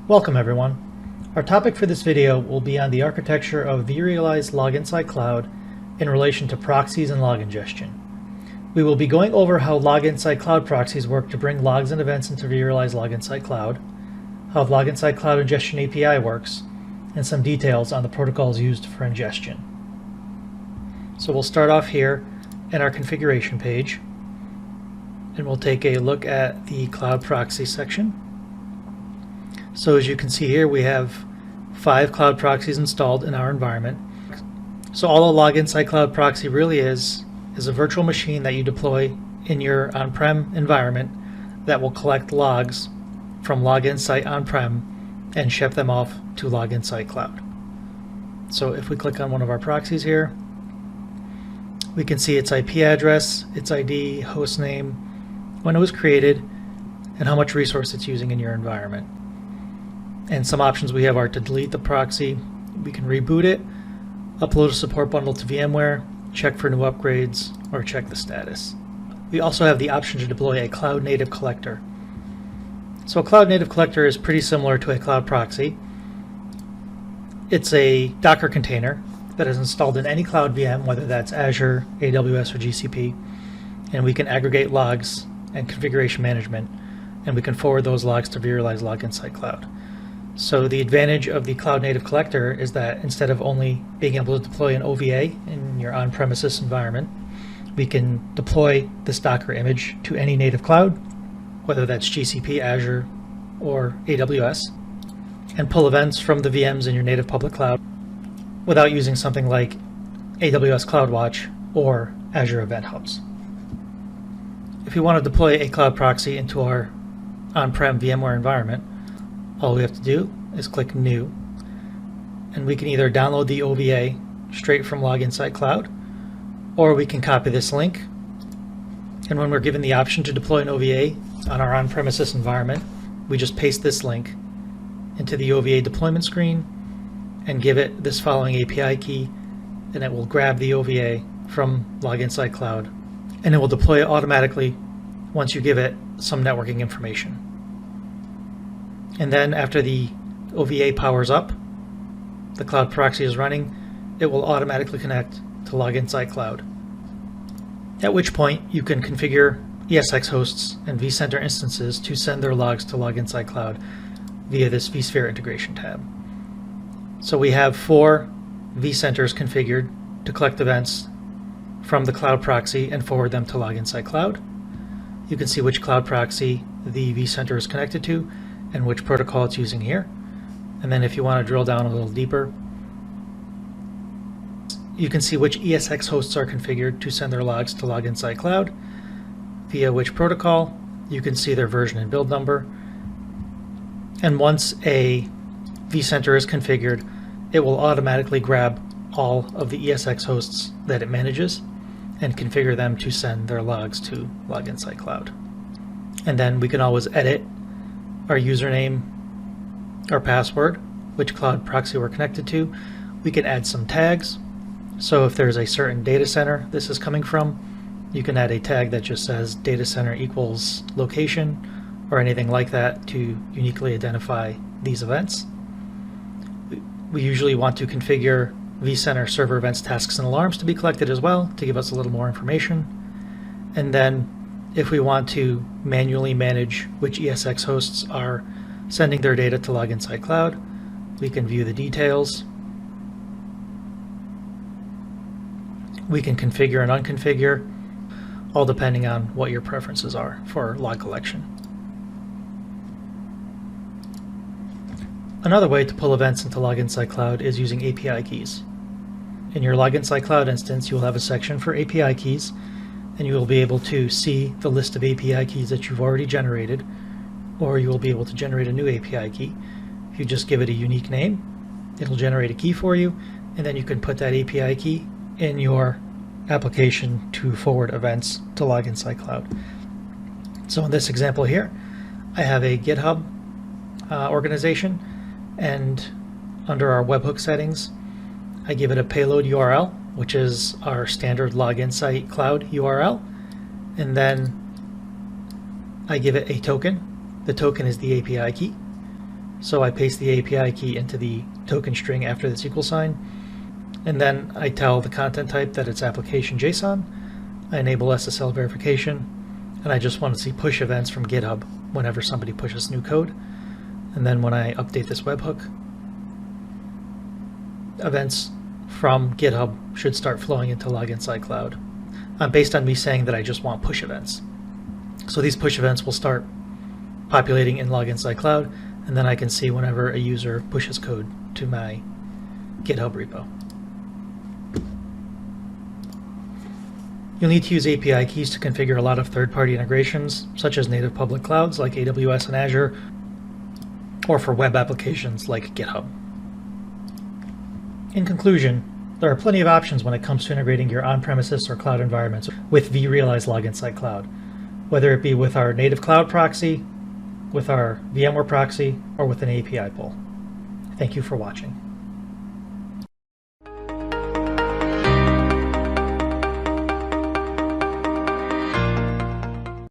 Welcome everyone. Our topic for this video will be on the architecture of vRealize Log Inside Cloud in relation to proxies and log ingestion. We will be going over how Log Inside Cloud proxies work to bring logs and events into vRealize Log Inside Cloud, how the Log Inside Cloud Ingestion API works, and some details on the protocols used for ingestion. So we'll start off here in our configuration page, and we'll take a look at the Cloud Proxy section. So as you can see here, we have 5 cloud proxies installed in our environment. So all a Log Inside Cloud proxy really is a virtual machine that you deploy in your on-prem environment that will collect logs from Log Insight on-prem and ship them off to Log Inside Cloud. So if we click on one of our proxies here, we can see its IP address, its ID, host name, when it was created, and how much resource it's using in your environment. And some options we have are to delete the proxy, we can reboot it, upload a support bundle to VMware, check for new upgrades, or check the status. We also have the option to deploy a cloud native collector. So a cloud native collector is pretty similar to a cloud proxy. It's a Docker container that is installed in any cloud VM, whether that's Azure, AWS, or GCP, and we can aggregate logs and configuration management, and we can forward those logs to vRealize Log Inside Cloud. So the advantage of the Cloud Native Collector is that instead of only being able to deploy an OVA in your on-premises environment, we can deploy this Docker image to any native cloud, whether that's GCP, Azure, or AWS, and pull events from the VMs in your native public cloud without using something like AWS CloudWatch or Azure Event Hubs. If we want to deploy a cloud proxy into our on-prem VMware environment, all we have to do is click New, and we can either download the OVA straight from Log Inside Cloud, or we can copy this link, and when we're given the option to deploy an OVA on our on-premises environment, we just paste this link into the OVA deployment screen and give it this following API key, and it will grab the OVA from Log Inside Cloud, and it will deploy it automatically once you give it some networking information. And then after the OVA powers up, the cloud proxy is running, it will automatically connect to Log Inside Cloud. At which point you can configure ESX hosts and vCenter instances to send their logs to Log Inside Cloud via this vSphere integration tab. So we have 4 vCenters configured to collect events from the cloud proxy and forward them to Log Inside Cloud. You can see which cloud proxy the vCenter is connected to and which protocol it's using here. And then if you want to drill down a little deeper, you can see which ESX hosts are configured to send their logs to Log Inside Cloud, via which protocol. You can see their version and build number. And once a vCenter is configured, it will automatically grab all of the ESX hosts that it manages and configure them to send their logs to Log Inside Cloud. And then we can always edit our username, our password, which cloud proxy we're connected to. We can add some tags. So if there's a certain data center this is coming from, you can add a tag that just says data center equals location or anything like that to uniquely identify these events. We usually want to configure vCenter server events, tasks, and alarms to be collected as well to give us a little more information. And then if we want to manually manage which ESX hosts are sending their data to Log Inside Cloud, we can view the details. We can configure and unconfigure, all depending on what your preferences are for log collection. Another way to pull events into Log Inside Cloud is using API keys. In your Log Inside Cloud instance, you will have a section for API keys, and you will be able to see the list of API keys that you've already generated, or you will be able to generate a new API key. If you just give it a unique name, it'll generate a key for you, and then you can put that API key in your application to forward events to Log Inside Cloud. So in this example here, I have a GitHub organization, and under our webhook settings, I give it a payload URL, which is our standard Log Inside Cloud URL, and then I give it a token. The token is the API key. So I paste the API key into the token string after this equal sign, and then I tell the content type that it's application JSON. I enable SSL verification, and I just want to see push events from GitHub whenever somebody pushes new code. And then when I update this webhook, events from GitHub should start flowing into Log Inside Cloud, based on me saying that I just want push events. So these push events will start populating in Log Inside Cloud, and then I can see whenever a user pushes code to my GitHub repo. You'll need to use API keys to configure a lot of third-party integrations, such as native public clouds like AWS and Azure, or for web applications like GitHub. In conclusion, there are plenty of options when it comes to integrating your on-premises or cloud environments with vRealize Log Inside Cloud, whether it be with our native cloud proxy, with our VMware proxy, or with an API pull. Thank you for watching.